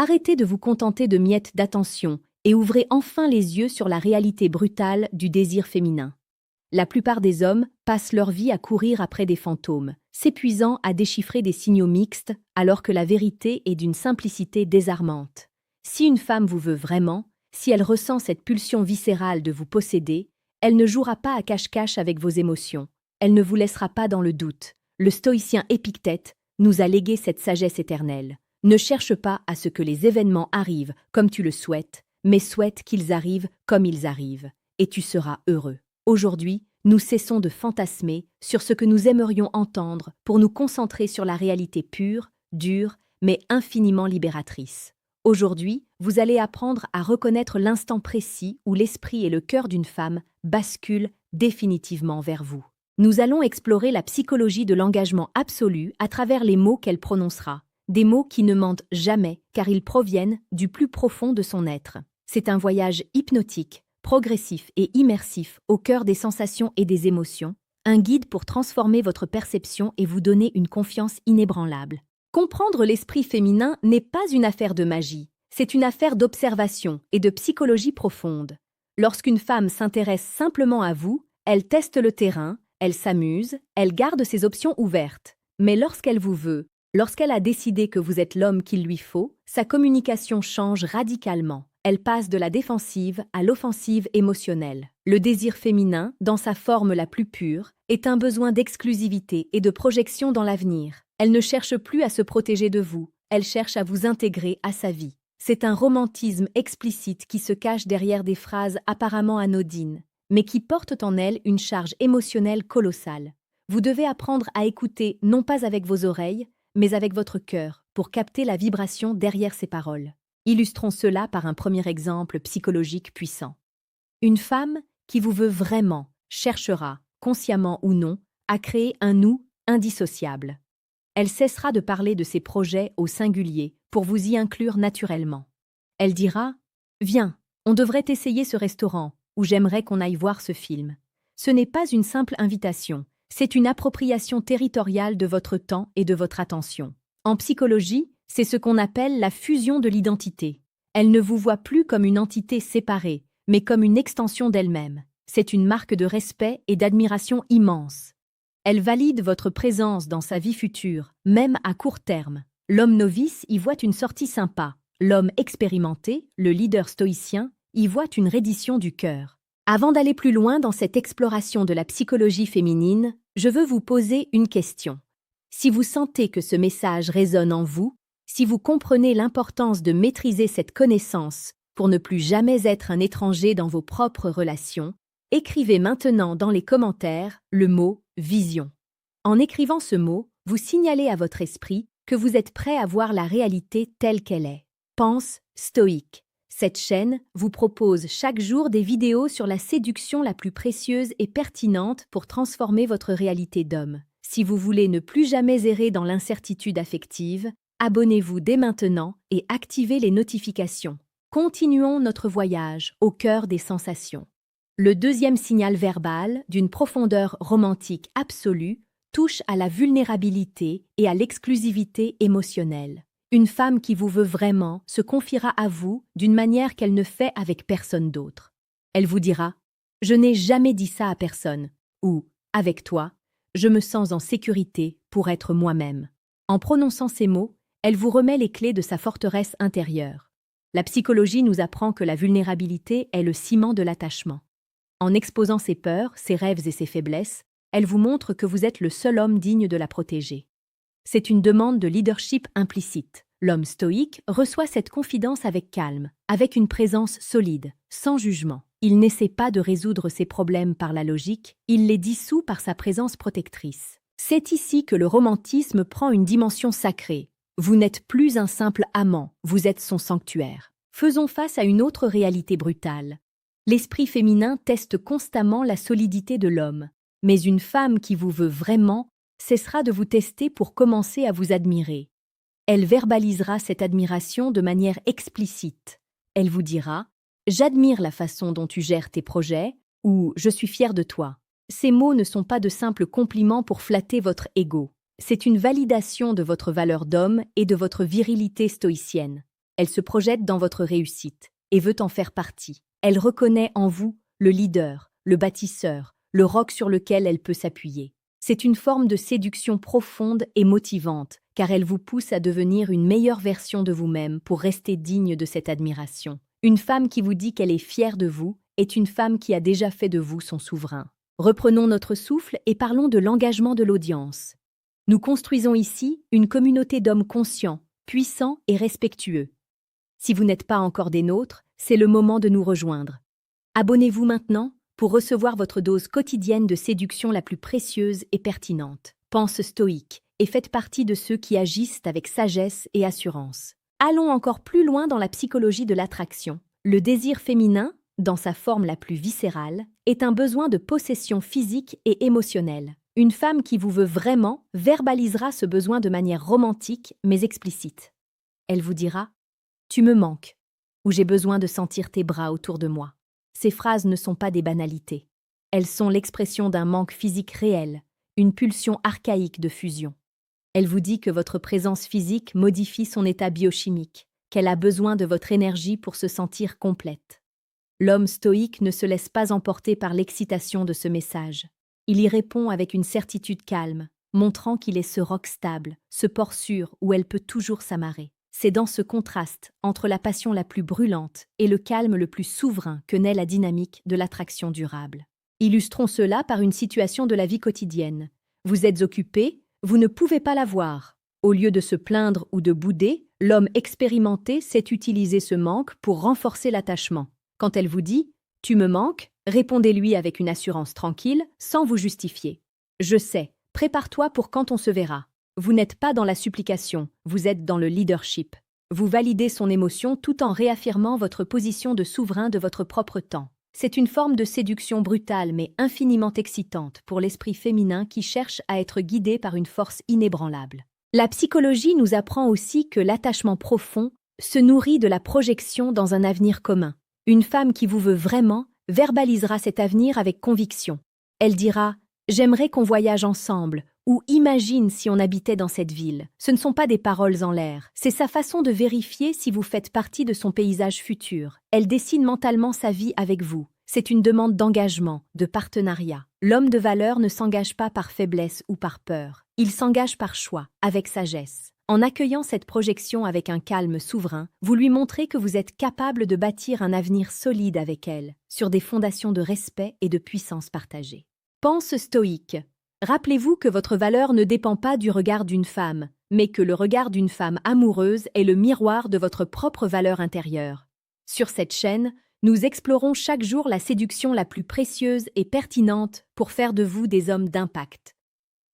Arrêtez de vous contenter de miettes d'attention et ouvrez enfin les yeux sur la réalité brutale du désir féminin. La plupart des hommes passent leur vie à courir après des fantômes, s'épuisant à déchiffrer des signaux mixtes alors que la vérité est d'une simplicité désarmante. Si une femme vous veut vraiment, si elle ressent cette pulsion viscérale de vous posséder, elle ne jouera pas à cache-cache avec vos émotions. Elle ne vous laissera pas dans le doute. Le stoïcien Épictète nous a légué cette sagesse éternelle. Ne cherche pas à ce que les événements arrivent comme tu le souhaites, mais souhaite qu'ils arrivent comme ils arrivent, et tu seras heureux. Aujourd'hui, nous cessons de fantasmer sur ce que nous aimerions entendre pour nous concentrer sur la réalité pure, dure, mais infiniment libératrice. Aujourd'hui, vous allez apprendre à reconnaître l'instant précis où l'esprit et le cœur d'une femme basculent définitivement vers vous. Nous allons explorer la psychologie de l'engagement absolu à travers les mots qu'elle prononcera. Des mots qui ne mentent jamais car ils proviennent du plus profond de son être. C'est un voyage hypnotique, progressif et immersif au cœur des sensations et des émotions, un guide pour transformer votre perception et vous donner une confiance inébranlable. Comprendre l'esprit féminin n'est pas une affaire de magie, c'est une affaire d'observation et de psychologie profonde. Lorsqu'une femme s'intéresse simplement à vous, elle teste le terrain, elle s'amuse, elle garde ses options ouvertes. Mais lorsqu'elle vous veut, lorsqu'elle a décidé que vous êtes l'homme qu'il lui faut, sa communication change radicalement. Elle passe de la défensive à l'offensive émotionnelle. Le désir féminin, dans sa forme la plus pure, est un besoin d'exclusivité et de projection dans l'avenir. Elle ne cherche plus à se protéger de vous, elle cherche à vous intégrer à sa vie. C'est un romantisme explicite qui se cache derrière des phrases apparemment anodines, mais qui portent en elles une charge émotionnelle colossale. Vous devez apprendre à écouter non pas avec vos oreilles, mais avec votre cœur, pour capter la vibration derrière ces paroles. Illustrons cela par un premier exemple psychologique puissant. Une femme qui vous veut vraiment cherchera, consciemment ou non, à créer un nous indissociable. Elle cessera de parler de ses projets au singulier pour vous y inclure naturellement. Elle dira « Viens, on devrait essayer ce restaurant ou j'aimerais qu'on aille voir ce film ». Ce n'est pas une simple invitation, c'est une appropriation territoriale de votre temps et de votre attention. En psychologie, c'est ce qu'on appelle la fusion de l'identité. Elle ne vous voit plus comme une entité séparée, mais comme une extension d'elle-même. C'est une marque de respect et d'admiration immense. Elle valide votre présence dans sa vie future, même à court terme. L'homme novice y voit une sortie sympa. L'homme expérimenté, le leader stoïcien, y voit une reddition du cœur. Avant d'aller plus loin dans cette exploration de la psychologie féminine, je veux vous poser une question. Si vous sentez que ce message résonne en vous, si vous comprenez l'importance de maîtriser cette connaissance pour ne plus jamais être un étranger dans vos propres relations, écrivez maintenant dans les commentaires le mot « vision ». En écrivant ce mot, vous signalez à votre esprit que vous êtes prêt à voir la réalité telle qu'elle est. Pense stoïque. Cette chaîne vous propose chaque jour des vidéos sur la séduction la plus précieuse et pertinente pour transformer votre réalité d'homme. Si vous voulez ne plus jamais errer dans l'incertitude affective, abonnez-vous dès maintenant et activez les notifications. Continuons notre voyage au cœur des sensations. Le deuxième signal verbal, d'une profondeur romantique absolue, touche à la vulnérabilité et à l'exclusivité émotionnelle. Une femme qui vous veut vraiment se confiera à vous d'une manière qu'elle ne fait avec personne d'autre. Elle vous dira « Je n'ai jamais dit ça à personne » ou « Avec toi, je me sens en sécurité pour être moi-même ». En prononçant ces mots, elle vous remet les clés de sa forteresse intérieure. La psychologie nous apprend que la vulnérabilité est le ciment de l'attachement. En exposant ses peurs, ses rêves et ses faiblesses, elle vous montre que vous êtes le seul homme digne de la protéger. C'est une demande de leadership implicite. L'homme stoïque reçoit cette confidence avec calme, avec une présence solide, sans jugement. Il n'essaie pas de résoudre ses problèmes par la logique, il les dissout par sa présence protectrice. C'est ici que le romantisme prend une dimension sacrée. Vous n'êtes plus un simple amant, vous êtes son sanctuaire. Faisons face à une autre réalité brutale. L'esprit féminin teste constamment la solidité de l'homme, mais une femme qui vous veut vraiment cessera de vous tester pour commencer à vous admirer. Elle verbalisera cette admiration de manière explicite. Elle vous dira « J'admire la façon dont tu gères tes projets » ou « Je suis fière de toi ». Ces mots ne sont pas de simples compliments pour flatter votre ego. C'est une validation de votre valeur d'homme et de votre virilité stoïcienne. Elle se projette dans votre réussite et veut en faire partie. Elle reconnaît en vous le leader, le bâtisseur, le roc sur lequel elle peut s'appuyer. C'est une forme de séduction profonde et motivante, car elle vous pousse à devenir une meilleure version de vous-même pour rester digne de cette admiration. Une femme qui vous dit qu'elle est fière de vous est une femme qui a déjà fait de vous son souverain. Reprenons notre souffle et parlons de l'engagement de l'audience. Nous construisons ici une communauté d'hommes conscients, puissants et respectueux. Si vous n'êtes pas encore des nôtres, c'est le moment de nous rejoindre. Abonnez-vous maintenant pour recevoir votre dose quotidienne de séduction la plus précieuse et pertinente. Pense stoïque et faites partie de ceux qui agissent avec sagesse et assurance. Allons encore plus loin dans la psychologie de l'attraction. Le désir féminin, dans sa forme la plus viscérale, est un besoin de possession physique et émotionnelle. Une femme qui vous veut vraiment verbalisera ce besoin de manière romantique mais explicite. Elle vous dira « Tu me manques » ou « J'ai besoin de sentir tes bras autour de moi ». Ces phrases ne sont pas des banalités. Elles sont l'expression d'un manque physique réel, une pulsion archaïque de fusion. Elle vous dit que votre présence physique modifie son état biochimique, qu'elle a besoin de votre énergie pour se sentir complète. L'homme stoïque ne se laisse pas emporter par l'excitation de ce message. Il y répond avec une certitude calme, montrant qu'il est ce roc stable, ce port sûr où elle peut toujours s'amarrer. C'est dans ce contraste entre la passion la plus brûlante et le calme le plus souverain que naît la dynamique de l'attraction durable. Illustrons cela par une situation de la vie quotidienne. Vous êtes occupé, vous ne pouvez pas la voir. Au lieu de se plaindre ou de bouder, l'homme expérimenté sait utiliser ce manque pour renforcer l'attachement. Quand elle vous dit « Tu me manques », répondez-lui avec une assurance tranquille, sans vous justifier. « Je sais, prépare-toi pour quand on se verra ». Vous n'êtes pas dans la supplication, vous êtes dans le leadership. Vous validez son émotion tout en réaffirmant votre position de souverain de votre propre temps. C'est une forme de séduction brutale mais infiniment excitante pour l'esprit féminin qui cherche à être guidé par une force inébranlable. La psychologie nous apprend aussi que l'attachement profond se nourrit de la projection dans un avenir commun. Une femme qui vous veut vraiment verbalisera cet avenir avec conviction. Elle dira « J'aimerais qu'on voyage ensemble » ou « Imagine si on habitait dans cette ville ». Ce ne sont pas des paroles en l'air, c'est sa façon de vérifier si vous faites partie de son paysage futur. Elle dessine mentalement sa vie avec vous. C'est une demande d'engagement, de partenariat. L'homme de valeur ne s'engage pas par faiblesse ou par peur. Il s'engage par choix, avec sagesse. En accueillant cette projection avec un calme souverain, vous lui montrez que vous êtes capable de bâtir un avenir solide avec elle, sur des fondations de respect et de puissance partagée. Pense stoïque. Rappelez-vous que votre valeur ne dépend pas du regard d'une femme, mais que le regard d'une femme amoureuse est le miroir de votre propre valeur intérieure. Sur cette chaîne, nous explorons chaque jour la séduction la plus précieuse et pertinente pour faire de vous des hommes d'impact.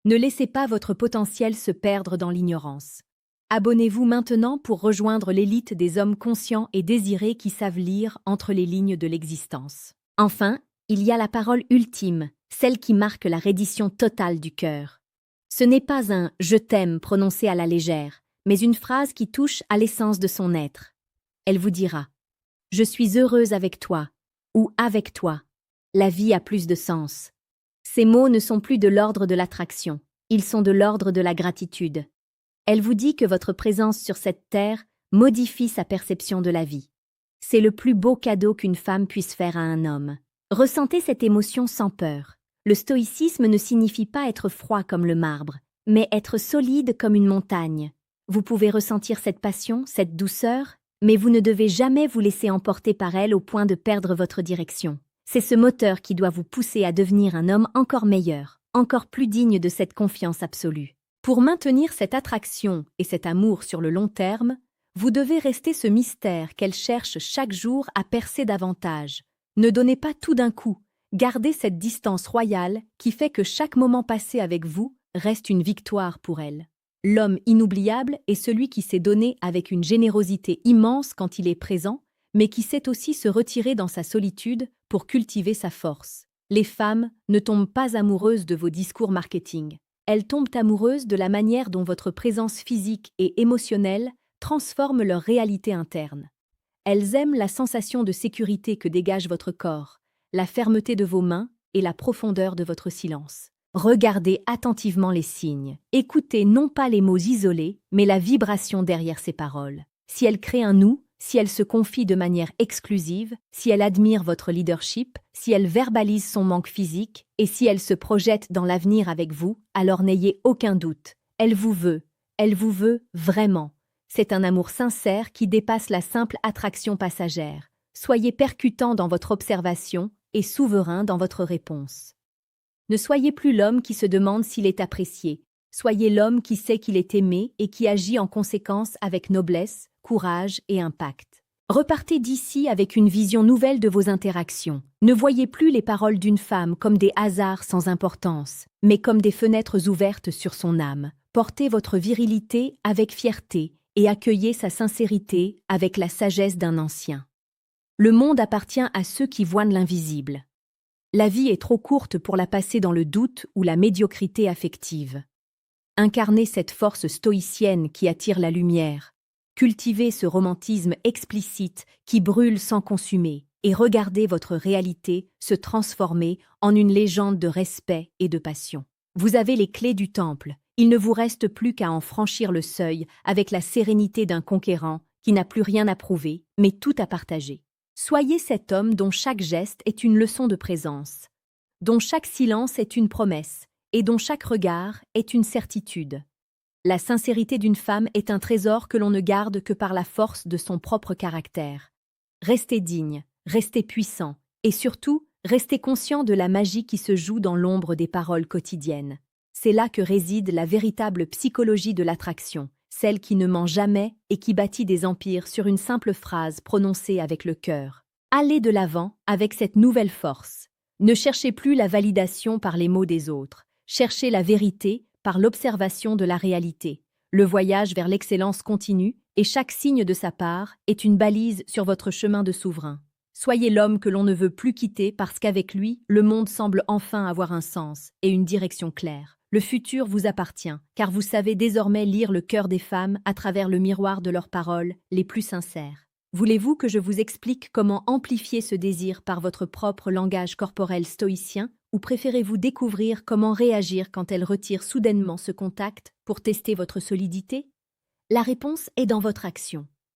Ne laissez pas votre potentiel se perdre dans l'ignorance. Abonnez-vous maintenant pour rejoindre l'élite des hommes conscients et désirés qui savent lire entre les lignes de l'existence. Enfin, il y a la parole ultime, celle qui marque la reddition totale du cœur. Ce n'est pas un « je t'aime » prononcé à la légère, mais une phrase qui touche à l'essence de son être. Elle vous dira « Je suis heureuse avec toi » ou « avec toi ». La vie a plus de sens. Ces mots ne sont plus de l'ordre de l'attraction, ils sont de l'ordre de la gratitude. Elle vous dit que votre présence sur cette terre modifie sa perception de la vie. C'est le plus beau cadeau qu'une femme puisse faire à un homme. Ressentez cette émotion sans peur. Le stoïcisme ne signifie pas être froid comme le marbre, mais être solide comme une montagne. Vous pouvez ressentir cette passion, cette douceur, mais vous ne devez jamais vous laisser emporter par elle au point de perdre votre direction. C'est ce moteur qui doit vous pousser à devenir un homme encore meilleur, encore plus digne de cette confiance absolue. Pour maintenir cette attraction et cet amour sur le long terme, vous devez rester ce mystère qu'elle cherche chaque jour à percer davantage. Ne donnez pas tout d'un coup. Gardez cette distance royale qui fait que chaque moment passé avec vous reste une victoire pour elle. L'homme inoubliable est celui qui s'est donné avec une générosité immense quand il est présent, mais qui sait aussi se retirer dans sa solitude pour cultiver sa force. Les femmes ne tombent pas amoureuses de vos discours marketing. Elles tombent amoureuses de la manière dont votre présence physique et émotionnelle transforme leur réalité interne. Elles aiment la sensation de sécurité que dégage votre corps, la fermeté de vos mains et la profondeur de votre silence. Regardez attentivement les signes. Écoutez non pas les mots isolés, mais la vibration derrière ces paroles. si elle crée un nous, si elle se confie de manière exclusive, si elle admire votre leadership, si elle verbalise son manque physique et si elle se projette dans l'avenir avec vous, alors n'ayez aucun doute. Elle vous veut vraiment. C'est un amour sincère qui dépasse la simple attraction passagère. Soyez percutant dans votre observation et souverain dans votre réponse. Ne soyez plus l'homme qui se demande s'il est apprécié. Soyez l'homme qui sait qu'il est aimé et qui agit en conséquence avec noblesse, courage et impact. Repartez d'ici avec une vision nouvelle de vos interactions. Ne voyez plus les paroles d'une femme comme des hasards sans importance, mais comme des fenêtres ouvertes sur son âme. Portez votre virilité avec fierté et accueillez sa sincérité avec la sagesse d'un ancien. Le monde appartient à ceux qui voient l'invisible. La vie est trop courte pour la passer dans le doute ou la médiocrité affective. Incarnez cette force stoïcienne qui attire la lumière. Cultivez ce romantisme explicite qui brûle sans consumer et regardez votre réalité se transformer en une légende de respect et de passion. Vous avez les clés du temple. Il ne vous reste plus qu'à en franchir le seuil avec la sérénité d'un conquérant qui n'a plus rien à prouver, mais tout à partager. Soyez cet homme dont chaque geste est une leçon de présence, dont chaque silence est une promesse, et dont chaque regard est une certitude. La sincérité d'une femme est un trésor que l'on ne garde que par la force de son propre caractère. Restez digne, restez puissant, et surtout, restez conscient de la magie qui se joue dans l'ombre des paroles quotidiennes. C'est là que réside la véritable psychologie de l'attraction, celle qui ne ment jamais et qui bâtit des empires sur une simple phrase prononcée avec le cœur. Allez de l'avant avec cette nouvelle force. Ne cherchez plus la validation par les mots des autres. Cherchez la vérité par l'observation de la réalité. Le voyage vers l'excellence continue et chaque signe de sa part est une balise sur votre chemin de souverain. Soyez l'homme que l'on ne veut plus quitter parce qu'avec lui, le monde semble enfin avoir un sens et une direction claire. Le futur vous appartient, car vous savez désormais lire le cœur des femmes à travers le miroir de leurs paroles les plus sincères. Voulez-vous que je vous explique comment amplifier ce désir par votre propre langage corporel stoïcien, ou préférez-vous découvrir comment réagir quand elle retire soudainement ce contact pour tester votre solidité? La réponse est dans votre action.